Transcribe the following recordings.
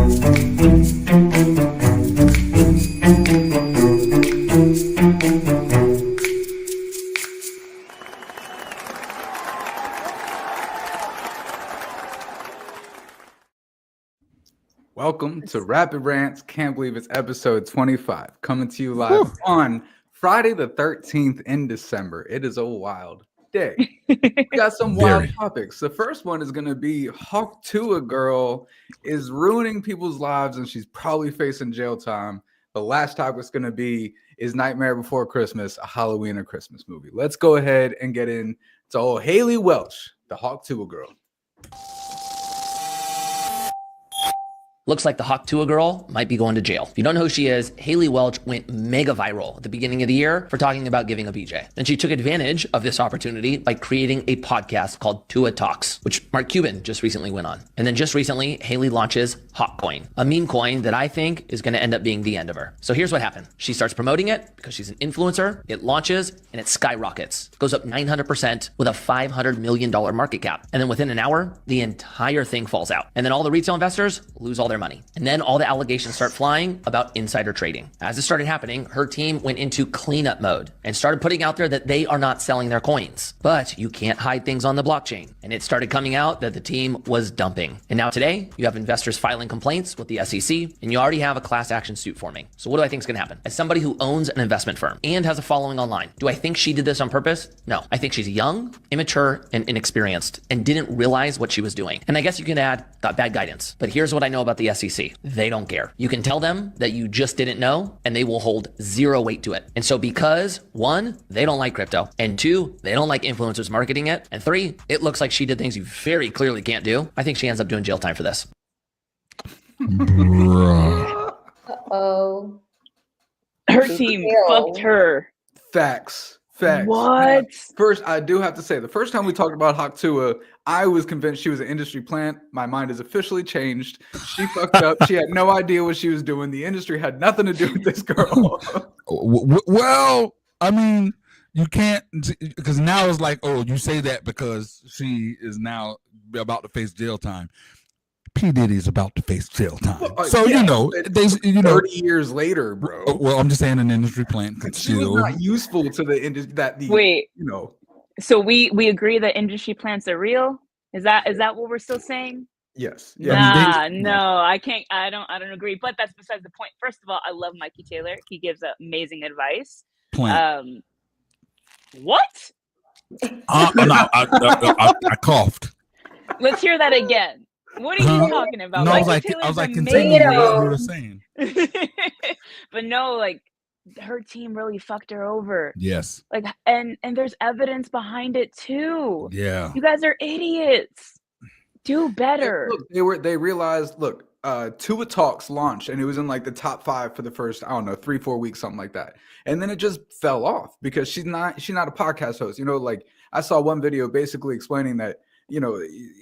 Welcome to Rapid Rants. Can't believe it's episode 25. Coming to you live on Friday the 13th in December. It is a wild day. We got some wild topics. The first one is going to be Tuah girl is ruining people's lives and she's probably facing jail time. The last topic is going to be is Nightmare Before Christmas a Halloween or Christmas movie? Let's go ahead and get into old Haley Welch, the Tuah girl. Looks like the Tuah girl might be going to jail. If you don't know who she is, Haley Welch went mega viral at the beginning of the year for talking about giving a BJ. Then she took advantage of this opportunity by creating a podcast called Tuah Talks, which Mark Cuban just recently went on. And then just recently, Haley launches HawkCoin, a meme coin that I think is going to end up being the end of her. So here's what happened. She starts promoting it because she's an influencer. It launches and it skyrockets. It goes up 900% with a $500 million market cap. And then within an hour, the entire thing falls out. And then all the retail investors lose all their money. And then all the allegations start flying about insider trading. As it started happening, her team went into cleanup mode and started putting out there that they are not selling their coins. But you can't hide things on the blockchain. And it started coming out that the team was dumping. And now today, you have investors filing complaints with the SEC, and you already have a class action suit forming. So what do I think is going to happen? As somebody who owns an investment firm and has a following online, do I think she did this on purpose? No. I think she's young, immature, and inexperienced, and didn't realize what she was doing. And I guess you can add, got bad guidance. But here's what I know about the SEC. They don't care. You can tell them that you just didn't know, and they will hold zero weight to it. And so because, one, they don't like crypto, and two, they don't like influencers marketing it, and three, it looks like she did things you very clearly can't do, I think she ends up doing jail time for this. Uh-oh. Her team fucked her. Facts. What? First, I do have to say, the first time we talked about Tuah, I was convinced she was an industry plant. My mind has officially changed. She fucked up. She had no idea what she was doing. The industry had nothing to do with this girl. Well, I mean, you can't, because now it's like, oh, you say that because she is now about to face jail time. P. Diddy's about to face jail time. So, yeah, 30 years later, bro. Well, I'm just saying an industry plant could she was not useful to the industry. Wait. So we agree that industry plants are real? Is that what we're still saying? Yes. Yeah. No, I can't. I don't agree. But that's besides the point. First of all, I love Mikey Taylor. He gives amazing advice. Plant. What? I coughed. Let's hear that again. What are you talking about? No, I was like continuing what you were saying. But no, like her team really fucked her over. Yes. Like and there's evidence behind it too. Yeah. You guys are idiots. Do better. Look, they realized, Tuah Talks launched and it was in like the top 5 for the first, 3-4 weeks, something like that. And then it just fell off because she's not a podcast host. Like I saw one video basically explaining that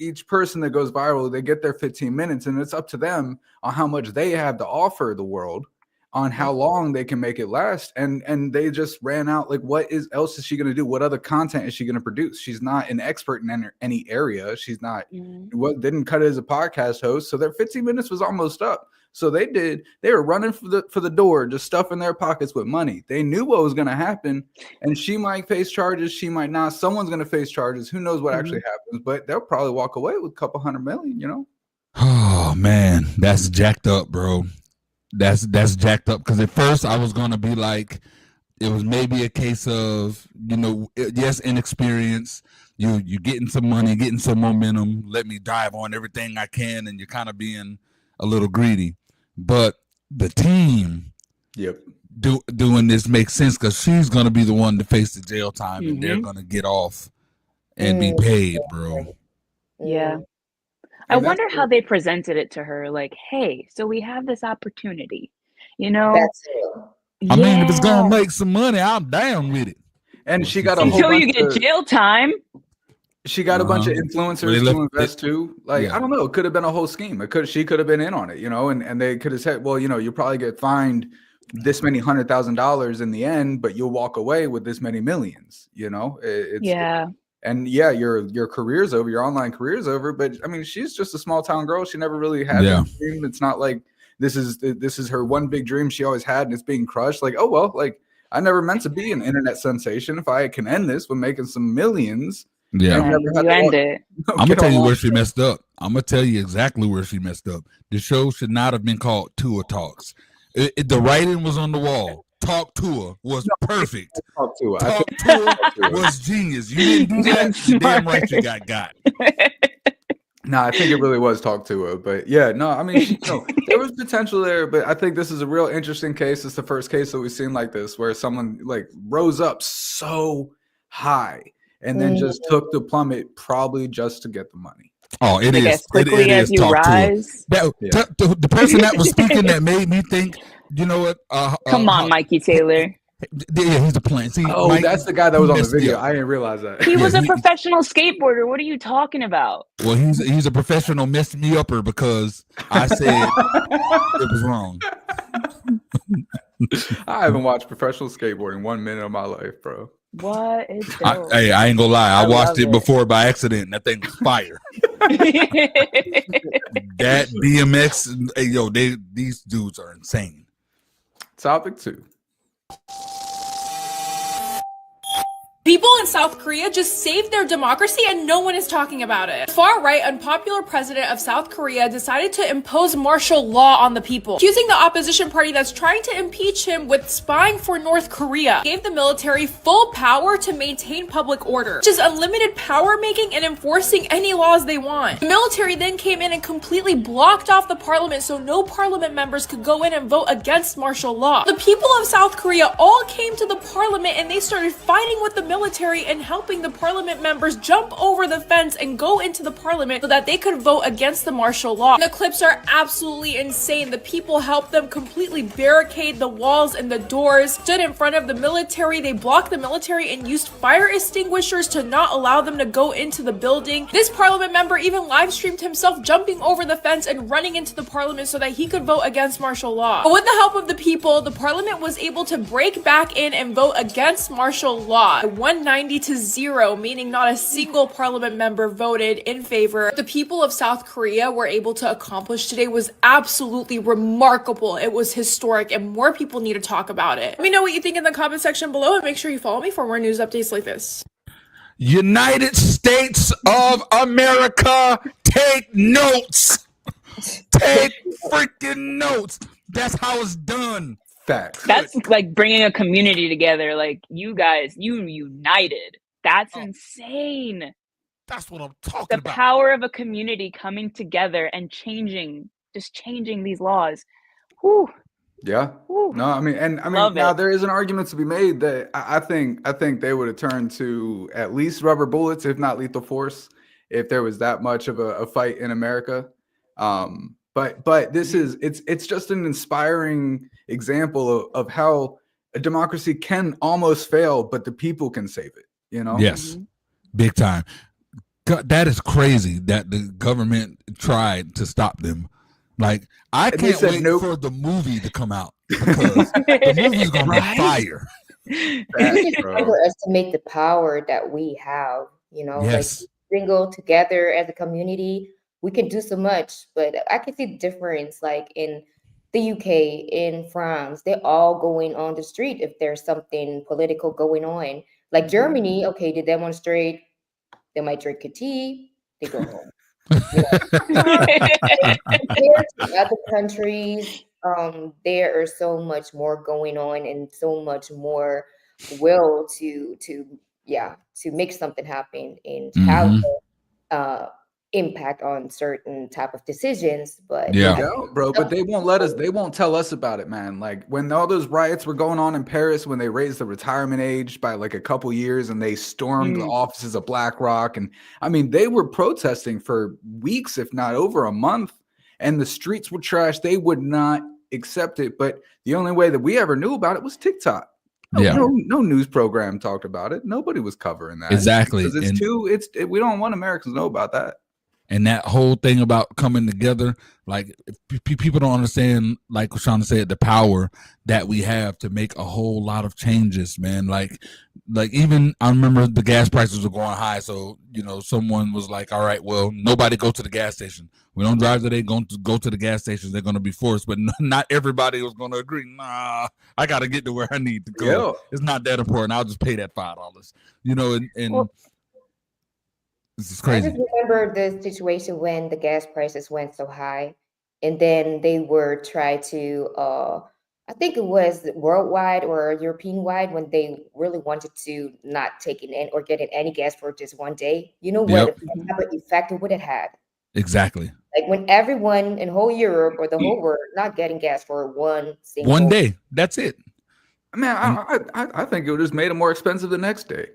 each person that goes viral, they get their 15 minutes and it's up to them on how much they have to offer the world, on how long they can make it last. And they just ran out. Like, what else is she going to do? What other content is she going to produce? She's not an expert in any area. She's not, didn't cut it as a podcast host. So their 15 minutes was almost up. So they were running for the door, just stuffing their pockets with money. They knew what was going to happen, and she might face charges. She might not. Someone's going to face charges. Who knows what actually happens? But they'll probably walk away with a couple $100 million. Oh man, that's jacked up, bro. That's jacked up. Because at first I was going to be like, it was maybe a case of yes, inexperience. You getting some money, getting some momentum. Let me dive on everything I can, and you're kind of being a little greedy. But the team doing this makes sense because she's going to be the one to face the jail time and they're going to get off and be paid, bro. Yeah. I wonder how they presented it to her. Like, hey, so we have this opportunity, That's it. I mean, if it's going to make some money, I'm down with it. And she got a whole until you get jail time. She got a bunch of influencers to invest too. Like, I don't know. It could have been a whole scheme. She could have been in on it, and they could have said, well, you probably get fined this many $100,000 in the end, but you'll walk away with this many millions, and yeah, your career's over, your online career's over. But I mean, she's just a small town girl. She never really had a dream. It's not like this is her one big dream she always had, and it's being crushed. Like, oh well, like I never meant to be an internet sensation. If I can end this with making some millions, you end it. I'm gonna tell you where she messed up. I'm gonna tell you exactly where she messed up. The show should not have been called Tuah Talks. The writing was on the wall. Talk Tuah was perfect. Talk Tuah. Talk Tuah was genius. You didn't do that. You're damn right you got. No, I think it really was Talk Tuah. But yeah, no, I mean, there was potential there, but I think this is a real interesting case. It's the first case that we've seen like this, where someone like rose up so high and then just took the plummet, probably just to get the money. Oh, it like is. As quickly as you rise. The person that was speaking that made me think, you know what? Come on, Mikey Taylor. Yeah, he's a plant. See, Mike, that's the guy that was on the video. I didn't realize that. He was a professional skateboarder. What are you talking about? Well, he's a professional messed me upper because I said it was wrong. I haven't watched professional skateboarding 1 minute of my life, bro. What is hey, I ain't gonna lie. I watched it before by accident, and that thing was fire. That DMX, hey, yo, these dudes are insane. Topic 2. People in South Korea just saved their democracy and no one is talking about it. The far-right, unpopular president of South Korea decided to impose martial law on the people, accusing the opposition party that's trying to impeach him with spying for North Korea. He gave the military full power to maintain public order, which is unlimited power making and enforcing any laws they want. The military then came in and completely blocked off the parliament so no parliament members could go in and vote against martial law. The people of South Korea all came to the parliament and they started fighting with the military and helping the parliament members jump over the fence and go into the parliament so that they could vote against the martial law. The clips are absolutely insane. The people helped them completely barricade the walls and the doors, stood in front of the military. They blocked the military and used fire extinguishers to not allow them to go into the building. This parliament member even live streamed himself jumping over the fence and running into the parliament so that he could vote against martial law. But with the help of the people, the parliament was able to break back in and vote against martial law. 190 to 0, meaning not a single parliament member voted in favor. The people of South Korea were able to accomplish today was absolutely remarkable. It was historic and more people need to talk about it. Let me know what you think in the comment section below and make sure you follow me for more news updates like this. United States of America, take notes. Take freaking notes. That's how it's done. Facts. That's like bringing a community together. Like you guys, you united. That's insane. That's what I'm talking The about. power of a community coming together and changing these laws. Whew. Yeah. Whew. No, I mean Love now it. there is an argument to be made that I think they would have turned to at least rubber bullets, if not lethal force, if there was that much of a fight in America. But this is it's just an inspiring example of how a democracy can almost fail, but the people can save it. You know? Yes, big time. That is crazy that the government tried to stop them. Like, I can't wait for the movie to come out because the movie's gonna be fire. We can underestimate the power that we have. You know, Yes. like single together as a community, we can do so much. But I can see the difference, like in the UK, in France, they're all going on the street if there's something political going on. Like Germany, okay, they demonstrate, they might drink a tea, they go home. You know? Compared to other countries, there is so much more going on and so much more will to make something happen and have impact on certain type of decisions. But Bro, but they won't let us, they won't tell us about it, man. Like when all those riots were going on in Paris, when they raised the retirement age by like a couple years and they stormed the offices of BlackRock, and I mean they were protesting for weeks, if not over a month, and the streets were trashed. They would not accept it, but the only way that we ever knew about it was TikTok. No news program talked about it. Nobody was covering that. Exactly. Because we don't want Americans to know about that. And that whole thing about coming together, like people don't understand, like Shonda said, the power that we have to make a whole lot of changes, man. Like even I remember the gas prices were going high. So, someone was like, all right, well, nobody go to the gas station. We don't drive today, going to go to the gas stations. They're going to be forced, but not everybody was going to agree. Nah, I got to get to where I need to go. Yeah. It's not that important. I'll just pay that $5, and Well, this is I crazy. just remember the situation when the gas prices went so high, and then they were trying to, I think it was worldwide or European wide, when they really wanted to not take in or get in any gas for just one day. You know what Yep. type of effect it would have had? Exactly. Like when everyone in whole Europe or the whole world not getting gas for one single One day. That's it. Man, I think it would just made it more expensive the next day.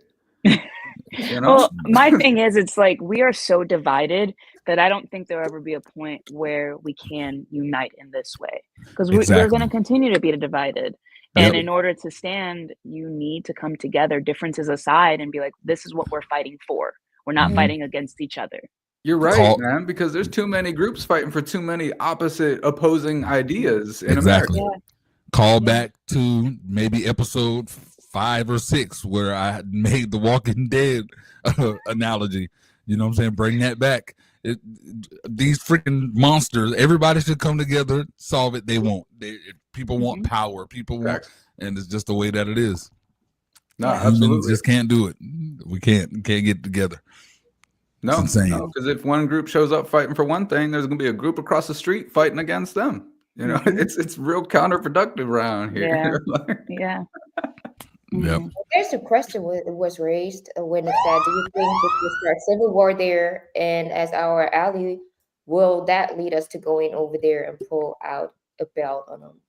Well, my thing is, it's like we are so divided that I don't think there'll ever be a point where we can unite in this way, because we're going to continue to be divided. And in order to stand, you need to come together, differences aside, and be like, this is what we're fighting for. We're not fighting against each other. You're right, man, because there's too many groups fighting for too many opposing ideas in America. Call back to maybe episode 5 or 6 where I made the Walking Dead analogy. You know what I'm saying? Bring that back. These freaking monsters, everybody should come together, solve it. They won't. People want power. People want, and it's just the way that it is. No, absolutely. Just can't do it. We can't get together. No, it's insane. Because if one group shows up fighting for one thing, there's going to be a group across the street fighting against them. It's real counterproductive around here. Yeah. Yep. There's a question was raised when it said, do you think if we start civil war there, and as our ally, will that lead us to going over there and pull out a belt on them?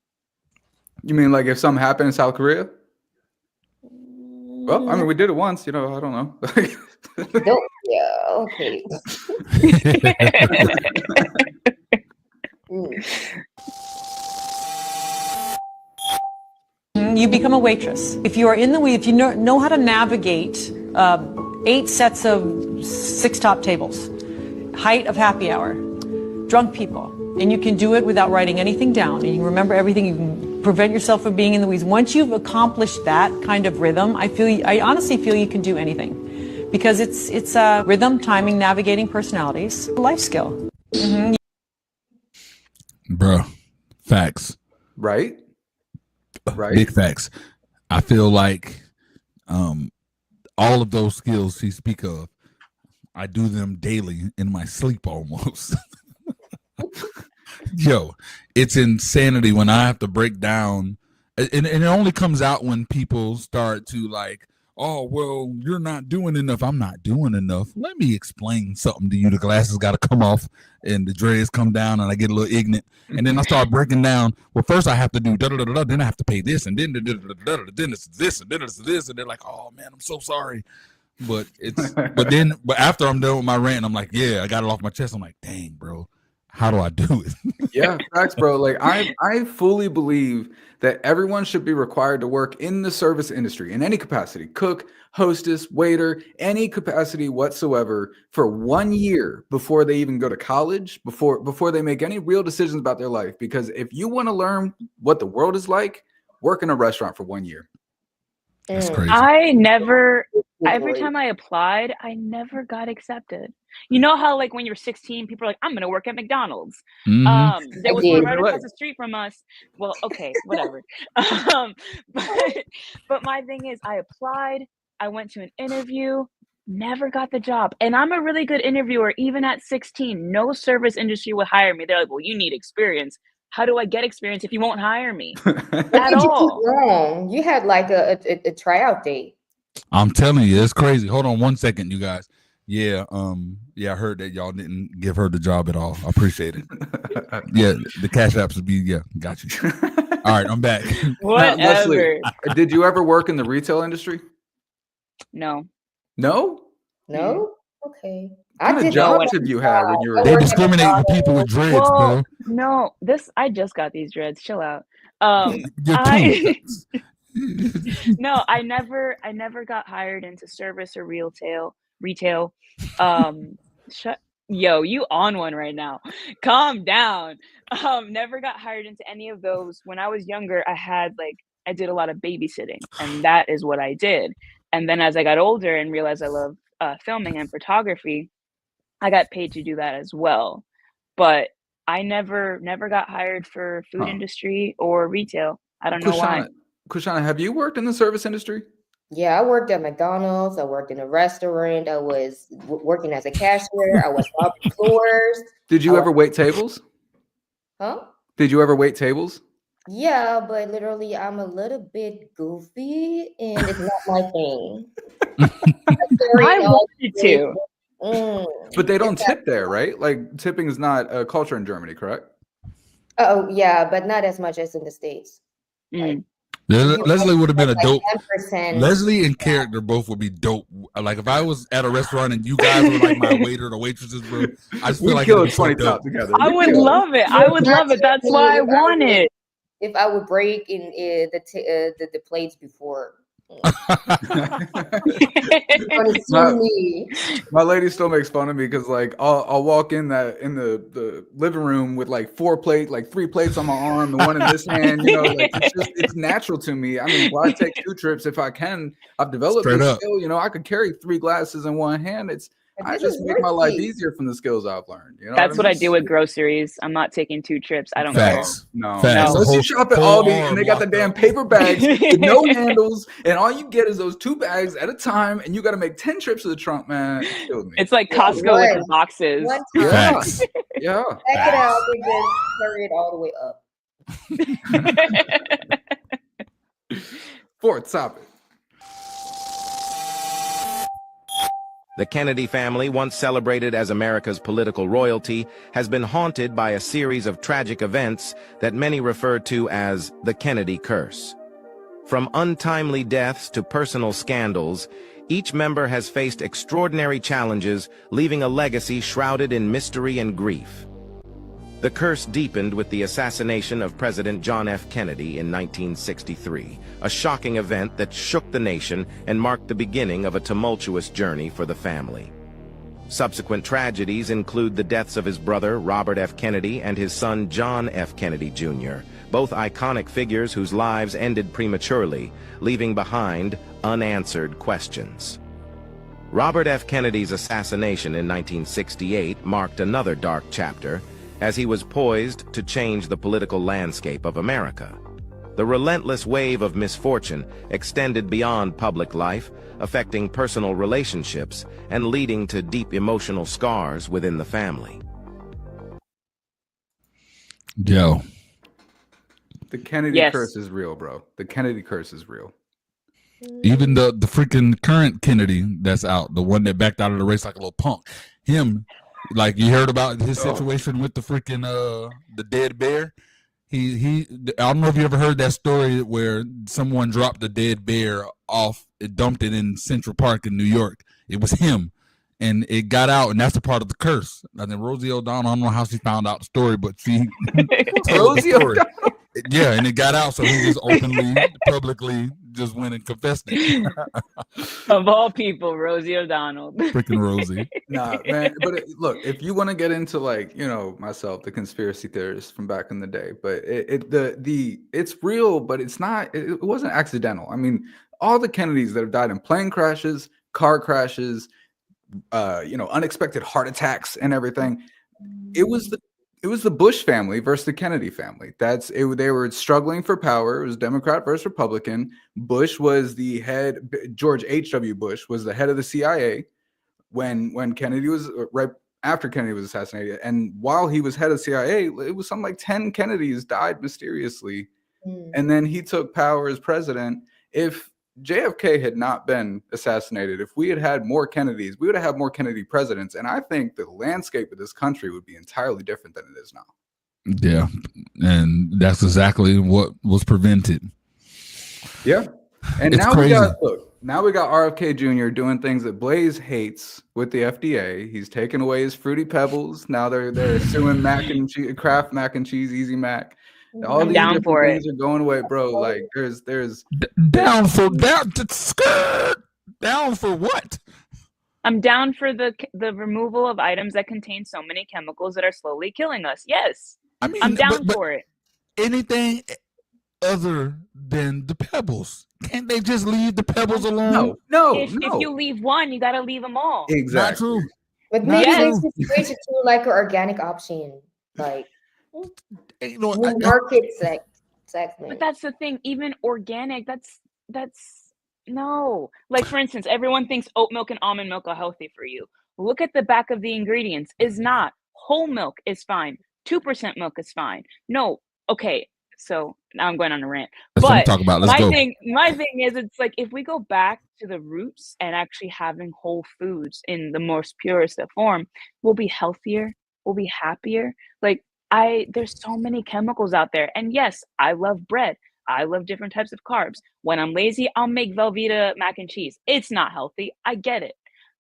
You mean like if something happened in South Korea? Well, I mean, we did it once, I don't know. Okay. You become a waitress. If you are in the if you know how to navigate 8 sets of 6 top tables, height of happy hour, drunk people, and you can do it without writing anything down, and you remember everything, you can prevent yourself from being in the weeds. Once you've accomplished that kind of rhythm, I honestly feel you can do anything, because it's rhythm, timing, navigating personalities, life skill. Bruh, facts. Right. Big facts. I feel like all of those skills she speak of, I do them daily in my sleep almost. Yo, it's insanity when I have to break down, and it only comes out when people start to like, oh, well, you're not doing enough. I'm not doing enough. Let me explain something to you. The glasses got to come off and the dreads come down and I get a little ignorant. And then I start breaking down. Well, first I have to do da-da-da-da, then I have to pay this, and then da-da-da-da-da, then it's this, and then it's this. And they're like, oh, man, I'm so sorry. But but after I'm done with my rant, I'm like, yeah, I got it off my chest. I'm like, dang, bro, how do I do it? Yeah, facts, bro. Like I fully believe that everyone should be required to work in the service industry in any capacity, cook, hostess, waiter, any capacity whatsoever, for 1 year before they even go to college, before they make any real decisions about their life. Because if you want to learn what the world is like, work in a restaurant for 1 year. That's crazy. Every time I applied, I never got accepted. You know how like when you're 16, people are like, I'm gonna work at McDonald's. There was one right across the street from us. Well, okay, whatever. But my thing is, I applied, I went to an interview, never got the job. And I'm a really good interviewer, even at 16. No service industry would hire me. They're like, well, you need experience. How do I get experience if you won't hire me at all? Wrong. You had like a tryout date. I'm telling you, it's crazy. Hold on 1 second, you guys. Yeah, I heard that y'all didn't give her the job at all. I appreciate it. Yeah, the cash apps would be, got you. All right, I'm back. Whatever. Leslie, did you ever work in the retail industry? No. No? No? Okay. What kind of jobs have you had when you were? They discriminate with people with dreads, bro. No, I just got these dreads. Chill out. No, I never got hired into service or retail. Yo, you on one right now. Calm down. Never got hired into any of those. When I was younger, I did a lot of babysitting, and that is what I did. And then as I got older and realized I love filming and photography, I got paid to do that as well. But I never got hired for food industry or retail. I don't know why. Kushana, have you worked in the service industry? Yeah, I worked at McDonald's. I worked in a restaurant. I was working as a cashier. I was mopping floors. Did you ever wait tables? Huh? Did you ever wait tables? Yeah, but literally, I'm a little bit goofy, and it's not my thing. I wanted to. But they don't tip there, right? Like tipping is not a culture in Germany, correct? Oh, yeah, but not as much as in the States. Mm. Leslie would have been a dope. 10%. Leslie and character both would be dope. Like if I was at a restaurant and you guys were like my waiter or waitresses, bro, I just feel like killed 20 top together. I would love it. I would love it. That's why I want it. If I would break in the plates before. My lady still makes fun of me because like I'll walk in the living room with like 3 plates on my arm, the one in this hand, you know, like it's natural to me. I mean, why take 2 trips if I can? I've developed this skill, you know, I could carry 3 glasses in one hand. I just make my life easier from the skills I've learned. You know, that's what I do with groceries. I'm not taking 2 trips. I don't care. No. Unless you shop at Aldi and they got the damn paper bags with no handles, and all you get is those 2 bags at a time, and you got to make 10 trips to the trunk, man. It killed me. It's like Costco with the boxes. Yeah. Back it out and just carry it all the way up. Fourth topic. The Kennedy family, once celebrated as America's political royalty, has been haunted by a series of tragic events that many refer to as the Kennedy curse. From untimely deaths to personal scandals, each member has faced extraordinary challenges, leaving a legacy shrouded in mystery and grief. The curse deepened with the assassination of President John F. Kennedy in 1963, a shocking event that shook the nation and marked the beginning of a tumultuous journey for the family. Subsequent tragedies include the deaths of his brother, Robert F. Kennedy, and his son, John F. Kennedy, Jr., both iconic figures whose lives ended prematurely, leaving behind unanswered questions. Robert F. Kennedy's assassination in 1968 marked another dark chapter, as he was poised to change the political landscape of America. The relentless wave of misfortune extended beyond public life, affecting personal relationships and leading to deep emotional scars within the family. Yo. The Kennedy curse is real, bro. The Kennedy curse is real. Even the freaking current Kennedy that's out, the one that backed out of the race like a little punk, him, like you heard about his situation with the freaking the dead bear. He I don't know if you ever heard that story where someone dropped a dead bear off, it dumped it in Central Park in New York. It was him, and it got out, and that's a part of the curse. I think Rosie O'Donnell, I don't know how she found out the story, but she told the story. Yeah, and it got out, so he just openly, publicly just went and confessed it. Of all people, Rosie O'Donnell. Freaking Rosie. Nah, man. But look, if you want to get into like, you know, myself, the conspiracy theorist from back in the day, but it's real, but it's not. It wasn't accidental. I mean, all the Kennedys that have died in plane crashes, car crashes, you know, unexpected heart attacks and everything. It was the Bush family versus the Kennedy family. That's it. They were struggling for power. It was Democrat versus Republican. Bush was the head. George H.W. Bush was the head of the CIA when Kennedy was right after Kennedy was assassinated. And while he was head of CIA, it was something like 10 Kennedys died mysteriously. And then he took power as president. If JFK had not been assassinated, if we had had more Kennedys, we would have had more Kennedy presidents. And I think the landscape of this country would be entirely different than it is now. Yeah. And that's exactly what was prevented. Yeah. And it's now crazy. we got RFK Jr. doing things that Blaze hates with the FDA. He's taken away his Fruity Pebbles. Now they're suing mac and cheese, Kraft mac and cheese, Easy Mac. All these down for things are going away, bro. Like there's down for what? I'm down for the removal of items that contain so many chemicals that are slowly killing us. Yes, I mean, I'm down but for it. anything other than the pebbles, can't they just leave the pebbles alone? No. If you leave one, you got to leave them all. Exactly. Not true. But Not maybe they true. should switch it to like an organic option, like You know, new market But segment. that's the thing. Even organic, that's no. Like for instance, everyone thinks oat milk and almond milk are healthy for you. Look at the back of the ingredients. Is not. Whole milk is fine. 2% milk is fine. No. Okay. So now I'm going on a rant. That's what I'm But talking about. Let's my go. thing is, it's like if we go back to the roots and actually having whole foods in the most purest of form, we'll be healthier. We'll be happier. Like there's so many chemicals out there. And yes, I love bread. I love different types of carbs. When I'm lazy, I'll make Velveeta mac and cheese. It's not healthy. I get it.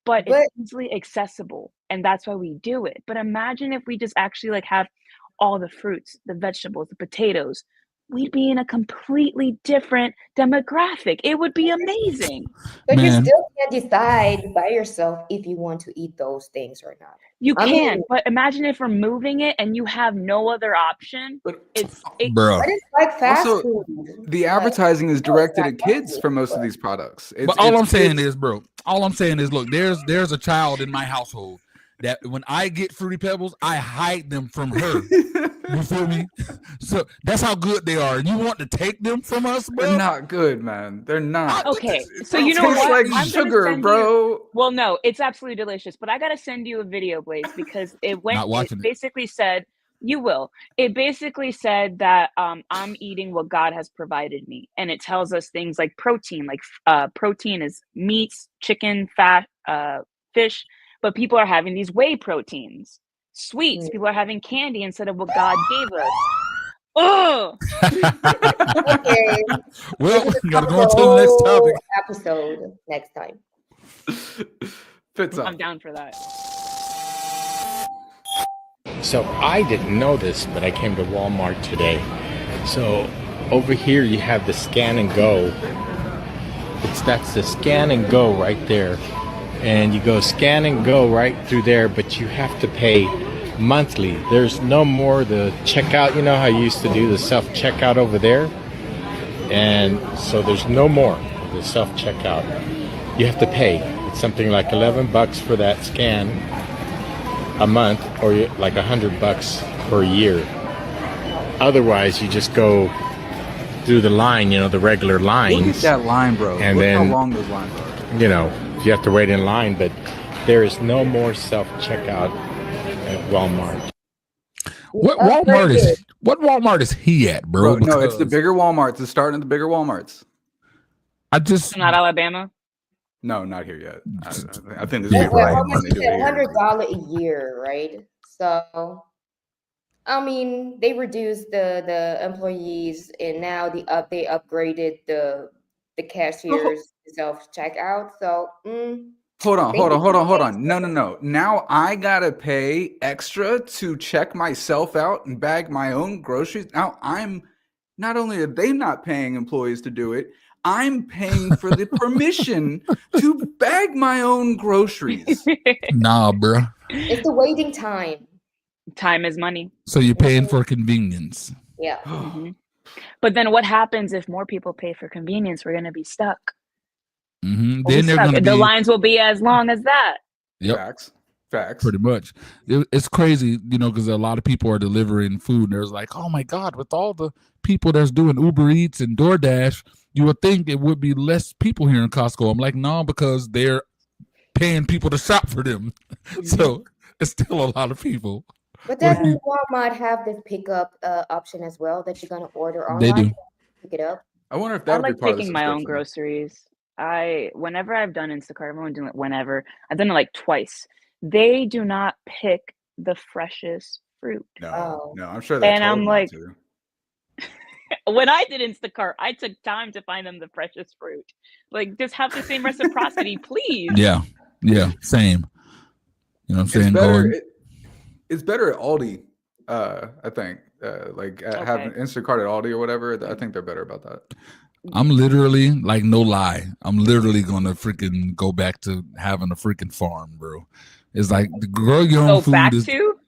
But But it's easily accessible. And that's why we do it. But imagine if we just actually like have all the fruits, the vegetables, the potatoes. We'd be in a completely different demographic. It would be amazing. you Man. still can't decide by yourself if you want to eat those things or not. You I can, mean- but imagine if removing it and you have no other option. But Bro. But it's like fast Also, food. the advertising is directed not at kids healthy, for most of but- these products. But all I'm saying is, bro, look, there's a child in my household that when I get Fruity Pebbles, I hide them from her. You feel me? So that's how good they are. And you want to take them from us, bro? They're not good, man. They're not. Okay, so It you know tastes what? like I'm gonna sugar, send bro. Well, no, it's absolutely delicious. But I gotta send you a video, Blaze, because it basically said you will. It basically said that I'm eating what God has provided me, and it tells us things like protein. Like protein is meats, chicken, fat, fish. But people are having these whey proteins, sweets. People are having candy instead of what God gave us. Oh. Okay. Well, This is we gotta a go on to the next topic. episode next time. Fits up. I'm down for that. So I didn't know this, but I came to Walmart today. So over here you have the scan and go. That's the scan and go right there. And you go scan and go right through there, but you have to pay monthly. There's no more the checkout. You know how you used to do the self-checkout over there? And so there's no more the self-checkout. You have to pay. It's something like $11 for that scan a month, or like $100 per year. Otherwise, you just go through the line, the regular lines. Look at that line, bro. And Look then, how long those lines are. You have to wait in line, but there is no more self-checkout at Walmart. What Walmart is he at, bro? No, it's the bigger Walmarts. It's starting at the bigger Walmarts. Not Alabama. No, not here yet. I think this Yeah, is right. How much is it? $100 a year, right? So, I mean, they reduced the employees, and now they upgraded the cashiers self checkout. So, Hold on. No. Now I gotta pay extra to check myself out and bag my own groceries. Now not only are they not paying employees to do it, I'm paying for the permission to bag my own groceries. Nah, bro. it's the waiting time. Time is money. So you're paying for convenience. Yeah. Mm-hmm. But then what happens if more people pay for convenience? We're going to be stuck. Mm-hmm. Then they're going to the lines will be as long as that. Yep. Facts. Pretty much. It's crazy, because a lot of people are delivering food. And there's like, oh my God, with all the people that's doing Uber Eats and DoorDash, you would think it would be less people here in Costco. I'm like, no, because they're paying people to shop for them. So it's still a lot of people. But doesn't Walmart have this pickup option as well that you're gonna order online? They do. Pick it up. I wonder if I that would like be part of the picking my own subscription. groceries. Whenever I've done Instacart, everyone doing it whenever. I've done it like twice. They do not pick the freshest fruit. No, I'm sure they're And I'm told not like, to. when I did Instacart, I took time to find them the freshest fruit. Like, just have the same reciprocity, please. Yeah, same. You know what I'm saying? It's better at Aldi, I think. Having Instacart at Aldi or whatever. I think they're better about that. I'm literally, like, no lie, I'm literally gonna freaking go back to having a freaking farm, bro. It's like the grow your own food back is. to?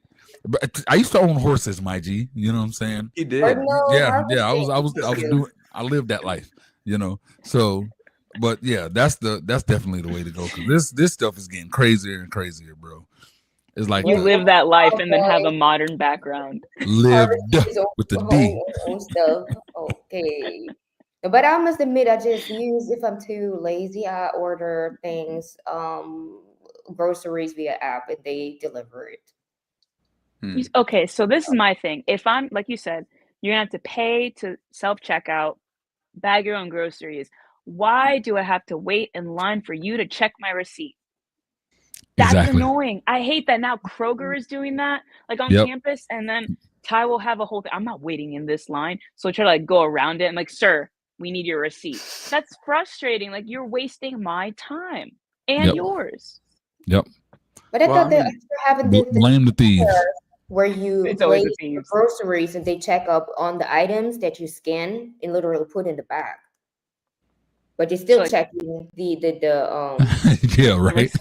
But I used to own horses, my G. You know what I'm saying? He did. Yeah. I lived that life. You know. So, but yeah, that's definitely the way to go, because this stuff is getting crazier and crazier, bro. It's like You live that life and then have a modern background. Lived with the D. Stuff. Okay. But I must admit, I just use, if I'm too lazy, I order things, groceries via app, and they deliver it. Okay, so this is my thing. If I'm, like you said, you're gonna have to pay to self-checkout, bag your own groceries. Why do I have to wait in line for you to check my receipt? That's annoying. I hate that. Now Kroger is doing that, like on campus, and then Ty will have a whole thing. I'm not waiting in this line, so I try to like go around it. I'm like, sir, we need your receipt. That's frustrating. Like, you're wasting my time and yours. Yep. But I thought they're having this blame the thieves, where you place the groceries and they check up on the items that you scan and literally put in the bag. But you're still checking the yeah, right.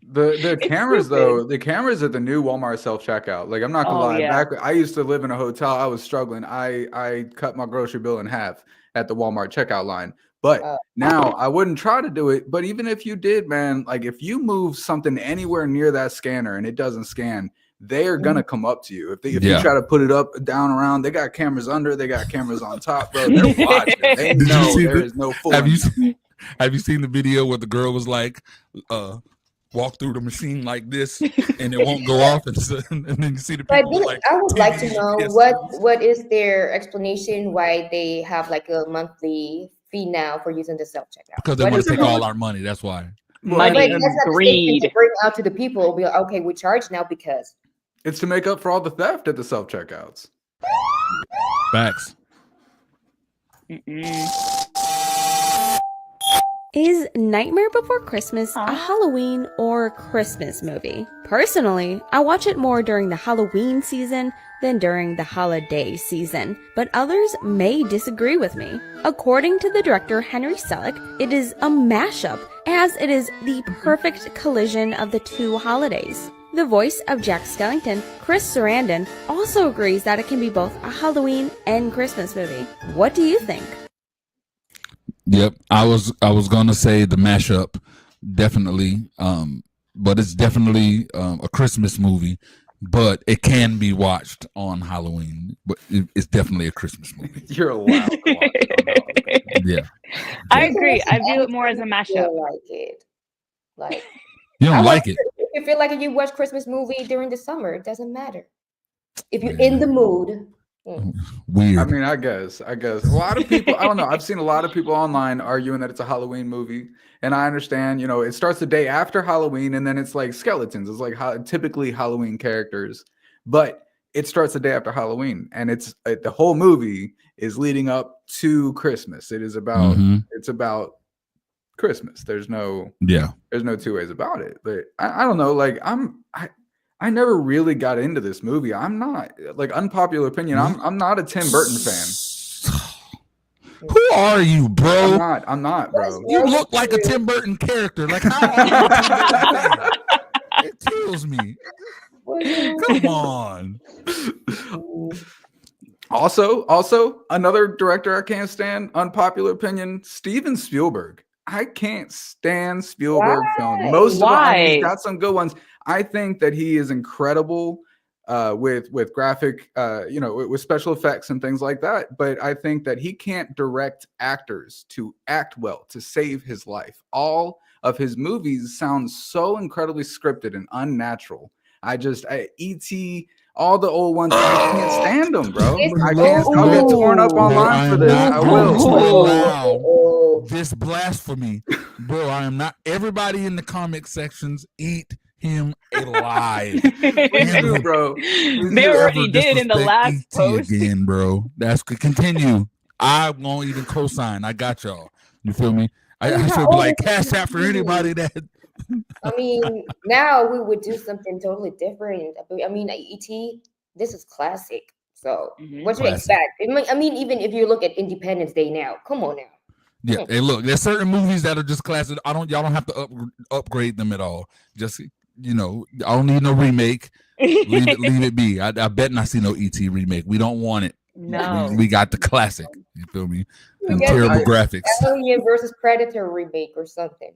The cameras though, the cameras at the new Walmart self-checkout. Like, I'm not gonna lie, back I used to live in a hotel, I was struggling. I cut my grocery bill in half at the Walmart checkout line. But now I wouldn't try to do it. But even if you did, man, like if you move something anywhere near that scanner and it doesn't scan, they are gonna come up to you. If you try to put it up, down, around, they got cameras under, they got cameras on top, bro. They're watching. They know there is no fooling. Have you seen the video where the girl was like, walk through the machine like this and it won't go off, and then you see the people like. I would like to know what is their explanation why they have like a monthly fee now for using the self-checkout. Because they want to take all our money. That's why. Money and greed. To bring out to the people, be like, okay, we charge now because it's to make up for all the theft at the self-checkouts. Facts. Is Nightmare Before Christmas a Halloween or Christmas movie? Personally, I watch it more during the Halloween season than during the holiday season, but others may disagree with me. According to the director Henry Selick, it is a mashup, as it is the perfect collision of the two holidays. The voice of Jack Skellington, Chris Sarandon, also agrees that it can be both a Halloween and Christmas movie. What do you think? Yep, I was gonna say the mashup, definitely. But it's definitely a Christmas movie, but it can be watched on Halloween. But it's definitely a Christmas movie. You're allowed to watch it. Yeah, I agree. I view it more as a mashup. Like you don't like it. If you feel like you watch Christmas movie during the summer, it doesn't matter. If you're in the mood. Weird. I mean, I guess a lot of people, I don't know, I've seen a lot of people online arguing that it's a Halloween movie, and I understand, you know, it starts the day after Halloween and then it's like skeletons. It's like typically Halloween characters, but it starts the day after Halloween, and the whole movie is leading up to Christmas. It is about it's about Christmas. There's no two ways about it. But I don't know, like I never really got into this movie. I'm not, like, unpopular opinion, I'm not a Tim Burton fan. Who are you, bro? I'm not, bro. You look like a Tim Burton character. Like, how are you a Tim Burton fan? It kills me. Come on. Also, another director I can't stand, unpopular opinion, Steven Spielberg. I can't stand Spielberg films. Most of them, he's got some good ones. I think that he is incredible with graphic, with special effects and things like that. But I think that he can't direct actors to act well, to save his life. All of his movies sound so incredibly scripted and unnatural. E.T., all the old ones, I can't stand them, bro. I can't. I'll get torn up online for this. I will. This blasphemy, bro. I am not. Everybody in the comic sections eat him alive. Bro. They already did in the last post. Again, bro. That's continue. I won't even co-sign. I got y'all. You feel me? I should be like cash out for anybody that. I mean, now we would do something totally different. I mean, E.T., this is classic. So what you Classic. expect? I mean, even if you look at Independence Day now, come on now. Yeah, hey, look, there's certain movies that are just classic. Y'all don't have to upgrade them at all. Just I don't need no remake. Leave it be. I bet not see no ET remake. We don't want it. No, we got the classic. You feel me? And terrible graphics. Alien versus Predator remake or something.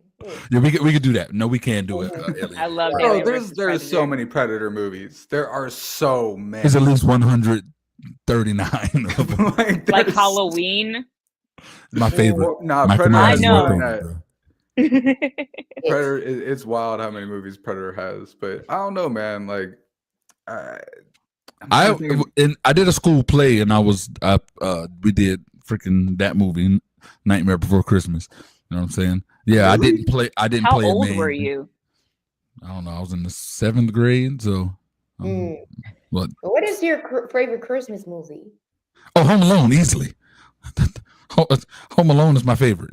Yeah, we could do that. No, we can't do it. I love Oh, Alien versus there's so Predator. many Predator movies. There are so many. There's at least 139 of them. Like Halloween. My favorite. Nah, My Predator. I is know. my favorite, bro. Predator. It's wild how many movies Predator has, but I don't know, man. Like, I did a school play, and we did freaking that movie, Nightmare Before Christmas. You know what I'm saying? Yeah, Really? I didn't How play. old a main. were you? I don't know. I was in the 7th grade, so. What? What is your favorite Christmas movie? Oh, Home Alone, easily. Home Alone is my favorite.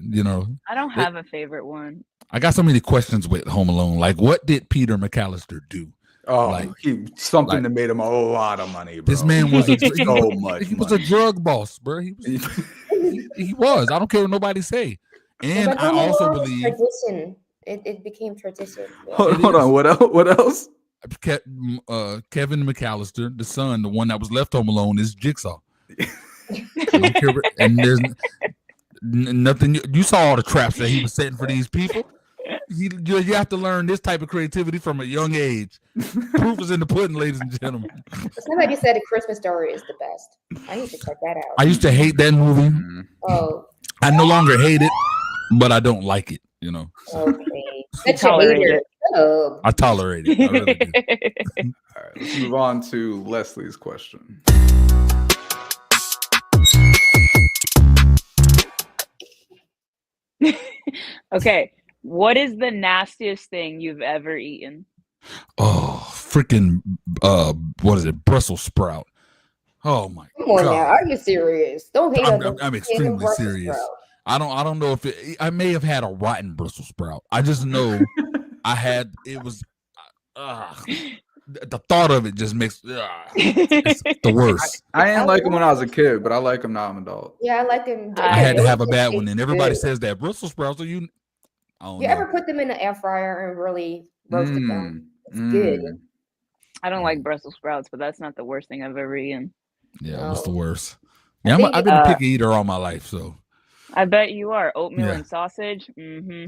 I don't have a favorite one. I got so many questions with Home Alone. Like, what did Peter McAllister do? Oh, Like, something that made him a lot of money, bro. This man was so much. He was a drug boss, bro. He was. I don't care what nobody say. And But I Home also Alone is believe. tradition. It became tradition. Yeah. Hold on. What else? Kevin McAllister, the son, the one that was left home alone, is Jigsaw. And there's nothing. You saw all the traps that he was setting for these people. You have to learn this type of creativity from a young age. Proof is in the pudding, ladies and gentlemen. Somebody said A Christmas Story is the best. I need to check that out. I used to hate that movie. Oh, I no longer hate it, but I don't like it. okay. Tolerate it. Oh. I tolerate it. I really do. All right, let's move on to Leslie's question. Okay. What is the nastiest thing you've ever eaten? Oh, freaking what is it? Brussels sprout. Oh my Come on God. now, are you serious? Don't hate on I'm the extremely Brussels serious. sprout. I don't know if I may have had a rotten Brussels sprout. I just know it was the thought of it just makes it's the worst. I didn't like him when I was a kid, but I like him now I'm an adult. Yeah, I like them. I had to have a bad They one, and taste everybody good. says that Brussels sprouts are you ever put them in the air fryer and really roasted them? It's good. I don't like Brussels sprouts, but that's not the worst thing I've ever eaten. Yeah, it's the No. worst. I Yeah, think I've been a picky eater all my life, so I bet you are. Oatmeal Yeah. and sausage. Mm-hmm.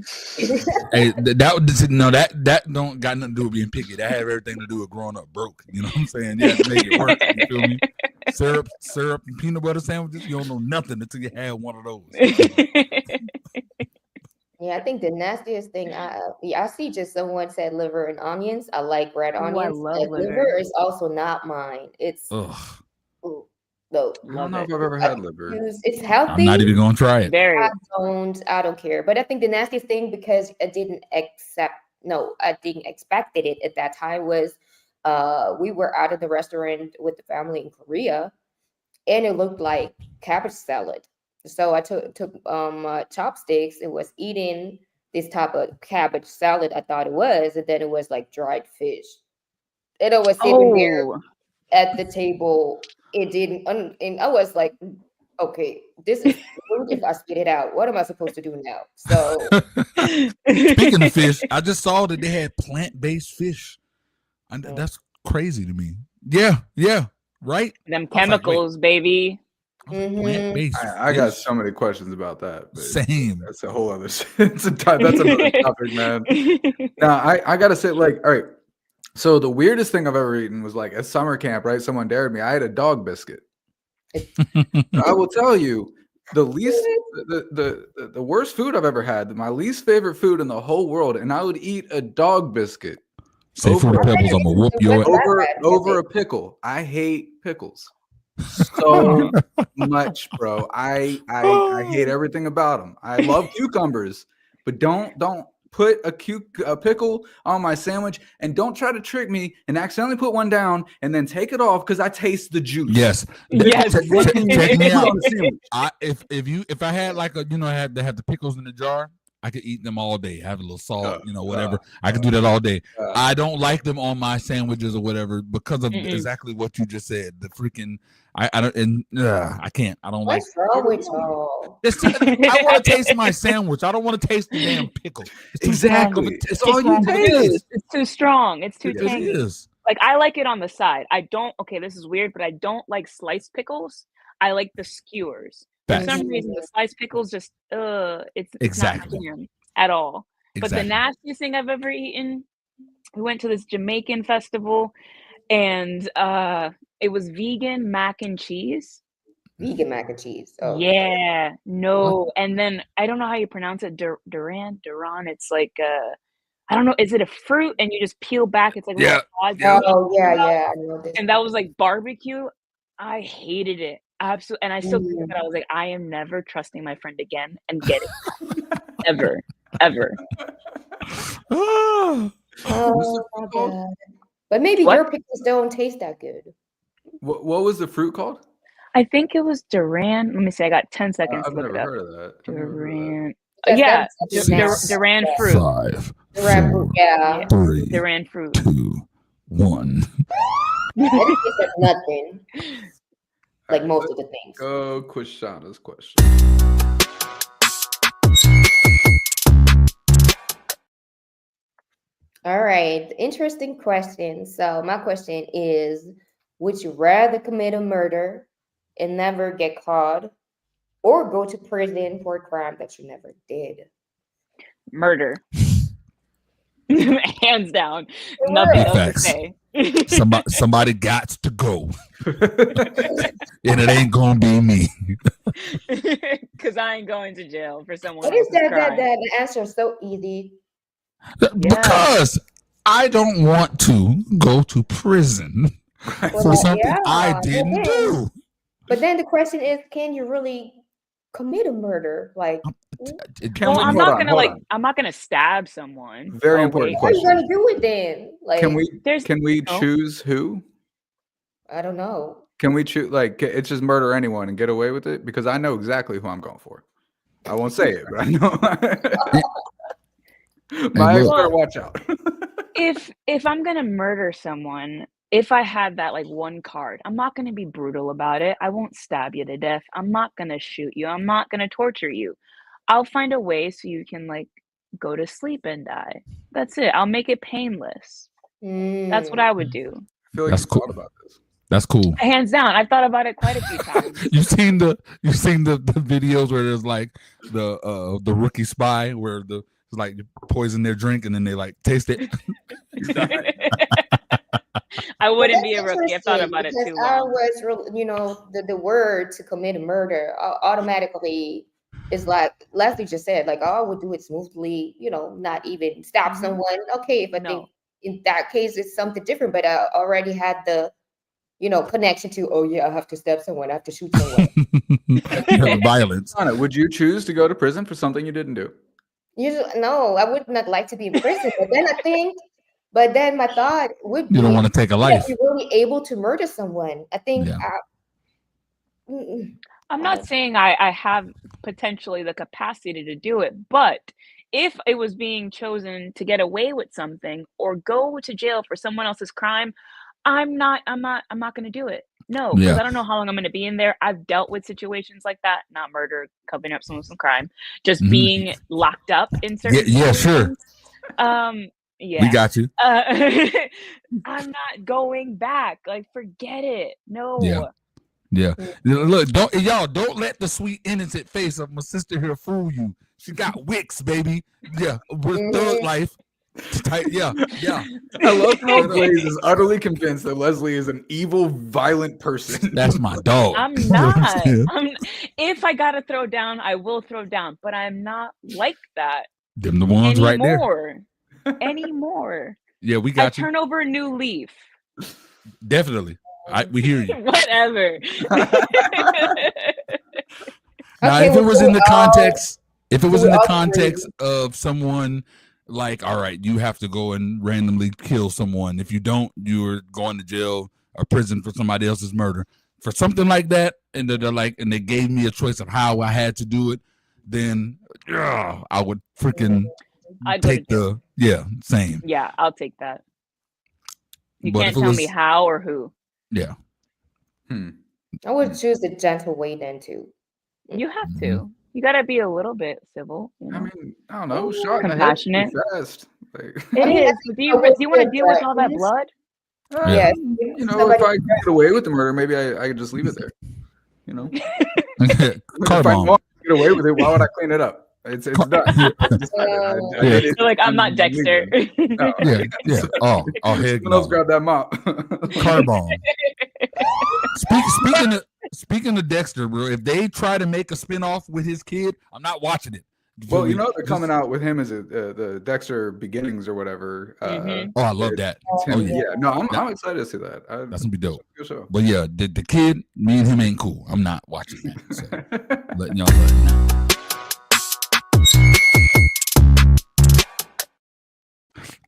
hey, that don't got nothing to do with being picky. That had everything to do with growing up broke. You know what I'm saying? You have to make it work. You feel me? Syrup, and peanut butter sandwiches. You don't know nothing until you have one of those. Yeah, I think the nastiest thing I see just someone said liver and onions. I like red Ooh, I onions. love But liver. liver is also not mine. It's Ugh, no. I don't know if I've ever had liver. It's healthy. I'm not even gonna try it. Very. I don't care. But I think the nastiest thing, because I didn't expect it at that time, was we were out of the restaurant with the family in Korea, and it looked like cabbage salad. So I took chopsticks and was eating this type of cabbage salad. I thought it was, and then it was like dried fish. And I was sitting there Oh, at the table. It didn't, and I was like, okay, this is food. If I spit it out, what am I supposed to do now? So Speaking of fish, I just saw that they had plant-based fish. And that's crazy to me. Yeah, right? them I was like, wait. chemicals, baby. Plant-based I got fish? so many questions about that. But Same. that's a whole other that's another topic, man. Now I gotta say, like, all right. So the weirdest thing I've ever eaten was like at summer camp, right? Someone dared me. I had a dog biscuit. I will tell you, the worst food I've ever had, my least favorite food in the whole world, and I would eat a dog biscuit Say for the pebbles, I'm gonna whoop your over a pickle. I hate pickles so much, bro. I hate everything about them. I love cucumbers, but don't put a pickle on my sandwich, and don't try to trick me and accidentally put one down and then take it off because I taste the juice. Yes. Yes. Check me out. On the sandwich. If I had like I had to have the pickles in the jar, I could eat them all day. Have a little salt, whatever. I could do that all day. I don't like them on my sandwiches or whatever because of exactly what you just said. The freaking I can't. I don't like. What's wrong with y'all? I want to taste my sandwich. I don't want to taste the damn pickle. Exactly. It's all you taste. It's too strong. It's too It tangy. is. Like I like it on the side. I don't. Okay, this is weird, but I don't like sliced pickles. I like the skewers. For some reason, the sliced pickles just it's not my jam at all. But the nastiest thing I've ever eaten, we went to this Jamaican festival, and it was vegan mac and cheese. Vegan mac and cheese. Oh. Yeah, no. And then I don't know how you pronounce it. Duran. It's like I don't know. Is it a fruit and you just peel back? It's like Oh yeah. I know this. And that was like barbecue. I hated it. Absolutely. And I still think of it. I was like, I am never trusting my friend again and getting ever. Oh my God. But maybe your pickles don't taste that good. What was the fruit called? I think it was Duran. Let me see. I got 10 seconds I've to look never it up. heard of that. Duran. Yeah, Duran fruit. 5, Duran fruit. Yeah. 3, Duran fruit. 2, 1. It tastes like nothing. Like most of the things. Go Quishana's question. All right. Interesting question. So my question is, would you rather commit a murder and never get caught, or go to prison for a crime that you never did? Murder. Hands down. Nothing else to say. Somebody got to go. And it ain't gonna be me. Because I ain't going to jail for someone. What is that the answer is so easy? Because I don't want to go to prison for something I didn't do. But then the question is, can you really commit a murder? Like, I'm not gonna stab someone. Very important question. What are you gonna do it then? Like, can we choose who? I don't know. Can we choose, like, it's just murder anyone and get away with it? Because I know exactly who I'm going for. I won't say it, but I know. My expert, watch out. if I'm gonna murder someone, if I had that like one card, I'm not gonna be brutal about it. I won't stab you to death. I'm not gonna shoot you. I'm not gonna torture you. I'll find a way so you can like go to sleep and die. That's it. I'll make it painless. That's what I would do. I feel like you thought about this. That's cool. Hands down, I've thought about it quite a few times. You've seen the videos where there's like the rookie spy where the like poison their drink and then they like taste it. I wouldn't be a rookie. I've thought about it too long. I was, the word to commit a murder automatically is like Leslie just said, like, I would do it smoothly, not even stab someone. Okay, if I think in that case it's something different, but I already had the connection to, I have to stab someone, I have to shoot someone. Violence. Anna, would you choose to go to prison for something you didn't do? No, I would not like to be in prison. But then my thought would be, you don't want to take a life. You're really able to murder someone. I think. I'm not saying I have potentially the capacity to do it, but if it was being chosen to get away with something or go to jail for someone else's crime, I'm not going to do it. No, because I don't know how long I'm going to be in there. I've dealt with situations like that, not murder, covering up someone's crime, just being locked up in certain situations. Sure. We got you. I'm not going back. Like, forget it. No. Yeah. Look, don't let the sweet innocent face of my sister here fool you. She got wicks, baby. Yeah, with thug life. Yeah. I love how Blaze is utterly convinced that Leslie is an evil, violent person. That's my dog. I'm not. If I gotta throw down, I will throw down, but I'm not like that. Them the ones right there. Anymore. Yeah, we got you. Turn over a new leaf. Definitely. We hear you. Whatever. Now, if it was in the context of someone like, all right, you have to go and randomly kill someone. If you don't, you're going to jail or prison for somebody else's murder. For something like that, and they gave me a choice of how I had to do it, then I would freaking I'd go to take same. Yeah, I'll take that. You But can't if it tell was- me how or who. Yeah. I would choose the gentle way then too. You have to. You gotta be a little bit civil. You know? I mean, I don't know. Shot in the head too Compassionate. fast. Like, It is. Do you want to deal with all that blood? Yes. you know, if I get away with the murder, maybe I could just leave it there. You know, if Car I bomb. want to get away with it, why would I clean it up? It's done. I did it. You're like, I'm not Dexter. No. Yeah. Oh, heck Someone else no. grab that mop. Car bomb. Speaking of Dexter, bro, if they try to make a spinoff with his kid, I'm not watching it. Well, you know they're coming out with him as the Dexter Beginnings or whatever. Oh, I love that. Him. Oh yeah. No, I'm excited to see that. That's gonna be dope. Good show. But yeah, the kid, me and him ain't cool. I'm not watching that. So letting y'all know.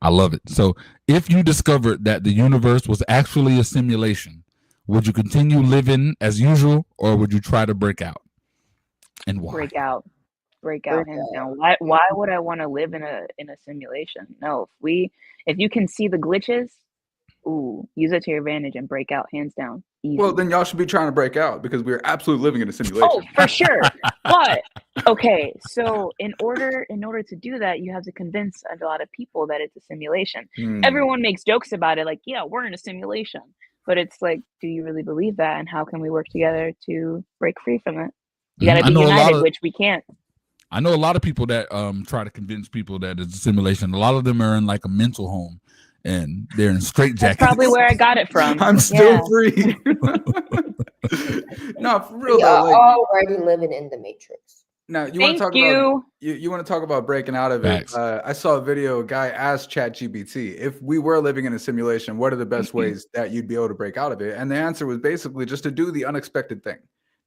I love it. So if you discovered that the universe was actually a simulation, would you continue living as usual or would you try to break out? And why? Break out hands down. Why would I want to live in a simulation? No, if you can see the glitches, use it to your advantage and break out hands down. Easy. Well, then y'all should be trying to break out because we're absolutely living in a simulation. Oh, for sure. But okay, so in order to do that, you have to convince a lot of people that it's a simulation. Everyone makes jokes about it, like, yeah, we're in a simulation. But it's like, do you really believe that? And how can we work together to break free from it? You got to be united, which we can't. I know a lot of people that try to convince people that it's a simulation. A lot of them are in like a mental home and they're in straitjackets. That's probably where I got it from. I'm still free. No, for real We though. are Like, already living in the matrix. now you want to talk about you want to talk about breaking out of it. I saw a video. A guy asked ChatGPT, if we were living in a simulation, what are the best ways that you'd be able to break out of it? And the answer was basically just to do the unexpected thing.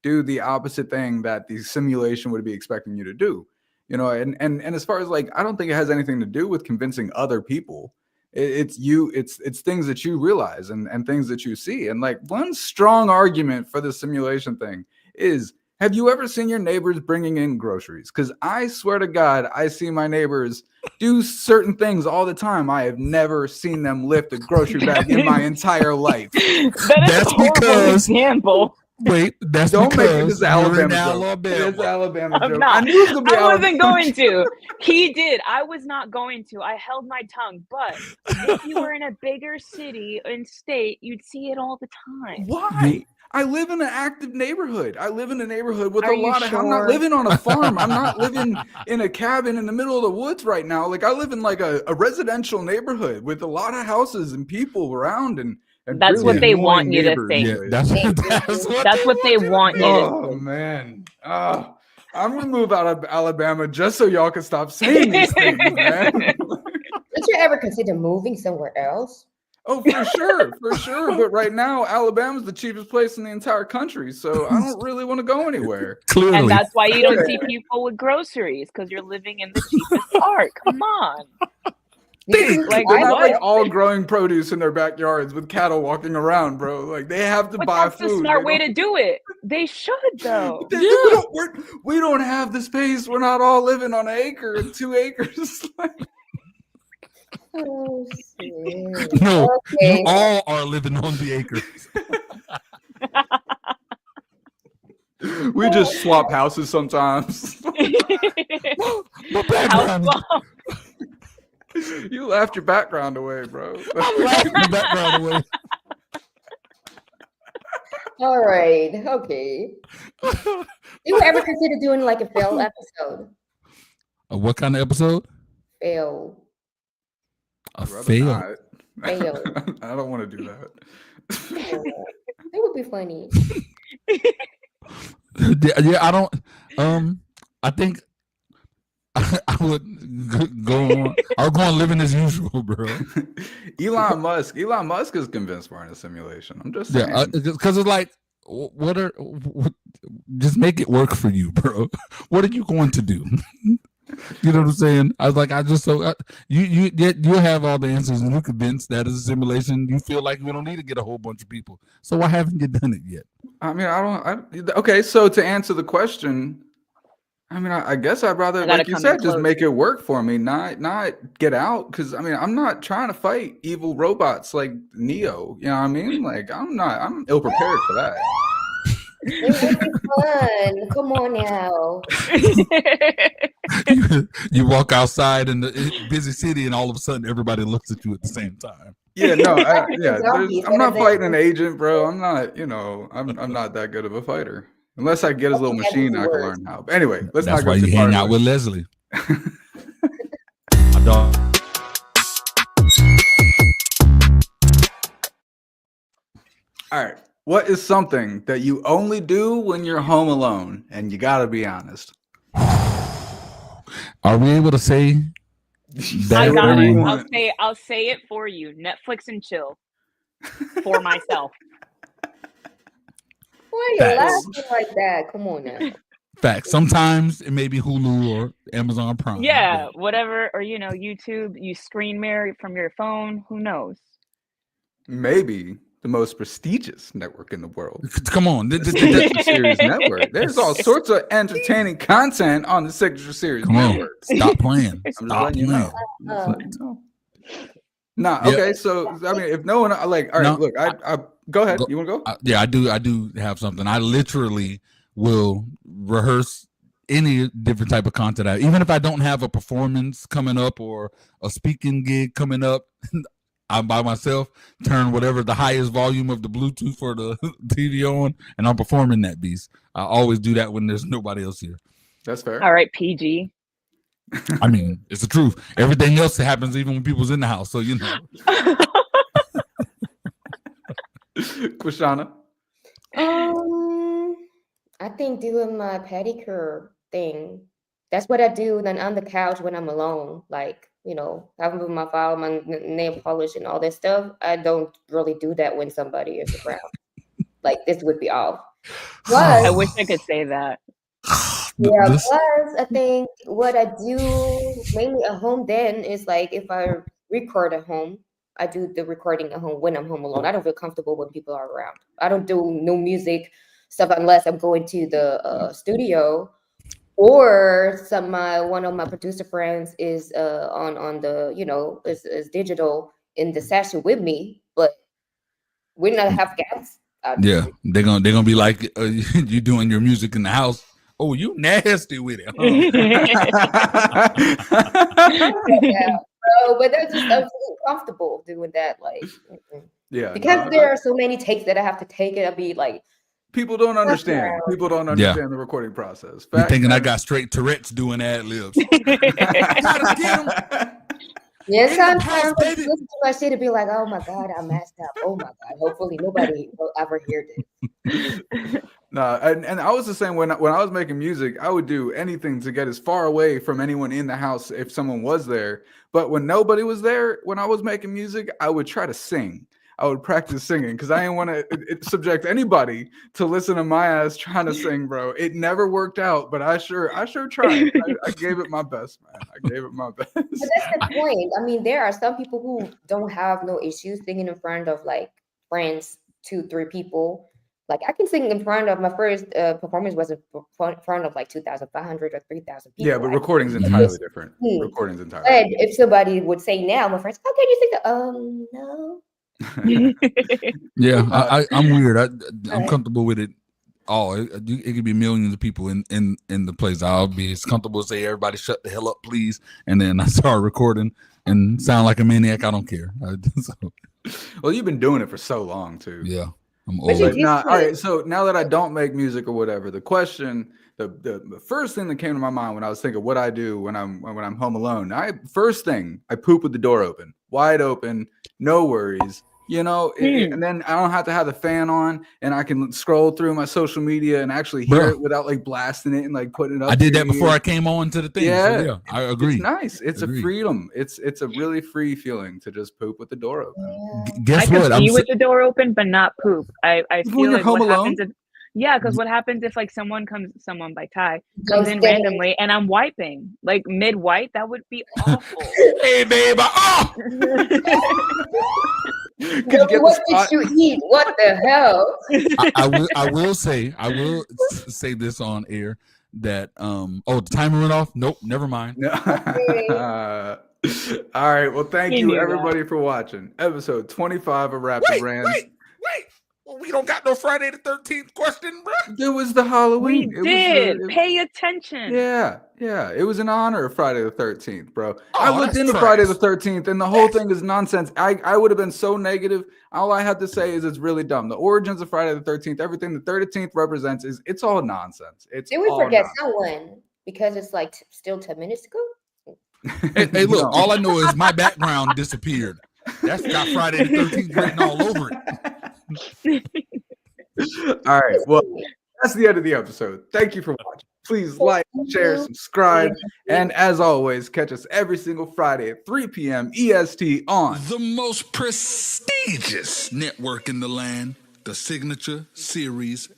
Do the opposite thing that the simulation would be expecting you to do. You know, and as far as like, I don't think it has anything to do with convincing other people. It's things that you realize and things that you see. And like one strong argument for the simulation thing is, have you ever seen your neighbors bringing in groceries? Because I swear to God, I see my neighbors do certain things all the time. I have never seen them lift a grocery bag in my entire life. That's a horrible example. Wait, that's don't because make it this Alabama joke. It's Alabama joke. I knew it was gonna be I wasn't going to. He did. I was not going to. I held my tongue. But if you were in a bigger city and state, you'd see it all the time. Why? I live in an active neighborhood. I live in a neighborhood with Are a you lot of. sure? I'm not living on a farm. I'm not living in a cabin in the middle of the woods right now. Like I live in like a residential neighborhood with a lot of houses and people around and that's really what they annoying want you to neighbors. think. Yeah, That's what they want you to Oh think. man. I'm gonna move out of Alabama just so y'all can stop saying these things, man. Did you ever consider moving somewhere else? Oh, for sure. But right now, Alabama's the cheapest place in the entire country, so I don't really want to go anywhere. Clearly. And that's why you don't see people with groceries, because you're living in the cheapest part. Come on. Like they're not like all growing produce in their backyards with cattle walking around, bro. Like they have to buy that's food. the smart way to do it. They should though. We don't have the space. We're not all living on an acre and 2 acres. Oh, shit. No, Okay. you all are living on the acres. We just swap houses sometimes. My background. You left your background away, bro. I left my background away. All right. Okay. Did you ever consider doing like a fail episode? What kind of episode? Fail. A fail. Fail. I don't want to do that. It would be funny. Yeah, I don't. I think I would go on. I'll go on living as usual, bro. Elon Musk is convinced we're in a simulation. I'm just saying. Yeah, because it's like, just make it work for you, bro. What are you going to do? You know what I'm saying? I was like, you have all the answers and you're convinced that it's a simulation. You feel like we don't need to get a whole bunch of people. So why haven't you done it yet? I mean, okay, so to answer the question, I mean, I guess I'd rather, I gotta like you come in said, just close. make it work for me, not get out. Because I mean, I'm not trying to fight evil robots like Neo. You know what I mean? Like I'm ill prepared for that. It would be fun. Come on now. You walk outside in the busy city, and all of a sudden, everybody looks at you at the same time. Yeah, no, Zombies, I'm not what are fighting they? an agent, bro. I'm not, I'm not that good of a fighter. Unless I get his little think that would machine, be I can worse. learn how. But anyway, let's That's not go why too you far. hang out into with it. Leslie. My dog. All right. What is something that you only do when you're home alone? And you gotta be honest. Are we able to say I that? got it. want. I'll say it for you. Netflix and chill for myself. Why are you Facts. laughing like that? Come on now. Fact. Sometimes it may be Hulu or Amazon Prime. Yeah, whatever, or YouTube. You screen mirror from your phone. Who knows? Maybe the most prestigious network in the world. Come on. The Signature Series Network. There's all sorts of entertaining content on the Signature Series Come on. Network. Stop playing. I'm just Stop letting you playing. know. I'm just letting you know. Nah, Yeah. okay. So I mean, if no one like, all right, No, look, I go ahead. Go- You want to go? Yeah, I do have something. I literally will rehearse any different type of content. Even if I don't have a performance coming up or a speaking gig coming up, I'm by myself, turn whatever the highest volume of the Bluetooth for the TV on, and I'm performing that beast. I always do that when there's nobody else here. That's fair. All right, PG. I mean, it's the truth. Everything else that happens even when people's in the house. So, Quishana. I think doing my pedicure thing. That's what I do then on the couch when I'm alone. Like, having my file, my nail polish and all that stuff. I don't really do that when somebody is around. Like, this would be off. I Plus, wish I could say that. yeah, plus I think what I do mainly at home then is like if I record at home, I do the recording at home when I'm home alone. I don't feel comfortable when people are around. I don't do no music stuff unless I'm going to the studio or one of my producer friends is on the is digital in the session with me, but we not have gaps. yeah, they're gonna be like you doing your music in the house. Oh, you nasty with it. Yeah. So, but they're just absolutely comfortable doing that, like Yeah, because there are so many takes that I have to take it. I'll be like, people don't understand. People don't understand the recording process. You thinking I got straight Tourette's doing ad libs? yeah, sometimes I listen to my shit and be like, oh my God, I messed up. Oh my God. Hopefully nobody will ever hear this. No, and I was the same when I was making music. I would do anything to get as far away from anyone in the house if someone was there. But when nobody was there, when I was making music, I would try to sing. I would practice singing because I didn't want to subject anybody to listen to my ass trying to sing, bro. It never worked out, but I sure tried. I gave it my best, man. I gave it my best. But that's the point. I mean, there are some people who don't have no issues singing in front of like friends, 2-3 people. Like I can sing in front of my first performance was in front of like 2,500 or 3,000 people. Yeah, but recording's entirely different. Recording's entirely different. If somebody would say now, my friends, how can you sing that? No. Yeah, I'm weird. I'm comfortable with it all. It could be millions of people in the place. I'll be as comfortable to say everybody shut the hell up, please, and then I start recording and sound like a maniac. I don't care. Well, you've been doing it for so long too. Yeah, I'm old. All right. So now that I don't make music or whatever, the question, the first thing that came to my mind when I was thinking what I do when I'm home alone, first thing I poop with the door open, wide open, no worries. And then I don't have to have the fan on, and I can scroll through my social media and actually hear it without like blasting it and like putting it up. I did that before I came on to the thing. Yeah, so I agree. It's nice. It's a freedom. It's a really free feeling to just poop with the door open. Guess I what? can pee with the door open, but not poop. I feel you're like home what alone? happens because what happens if like someone by Ty comes in randomly and I'm wiping like mid wipe, that would be awful. Hey babe, What did you eat? What the hell? I will say this on air. that the timer went off. Nope, never mind. No. All right. Well, thank you everybody for watching episode 25 of Rapid Rants. Wait. Well, we don't got no Friday the 13th question, bro. It was the Halloween. We did. Pay attention. Yeah. It was in honor of Friday the 13th, bro. Oh, I looked into Friday the 13th, and the whole thing is nonsense. I would have been so negative. All I had to say is it's really dumb. The origins of Friday the 13th, everything the 13th represents, it's all nonsense. Did we forget someone because it's like still 10 minutes ago? Hey, look, all I know is my background disappeared. That's got Friday the 13th written all over it. All right. Well, that's the end of the episode. Thank you for watching. Please like, share, subscribe, and as always, catch us every single Friday at 3 p.m. EST on the most prestigious network in the land, the Signature Series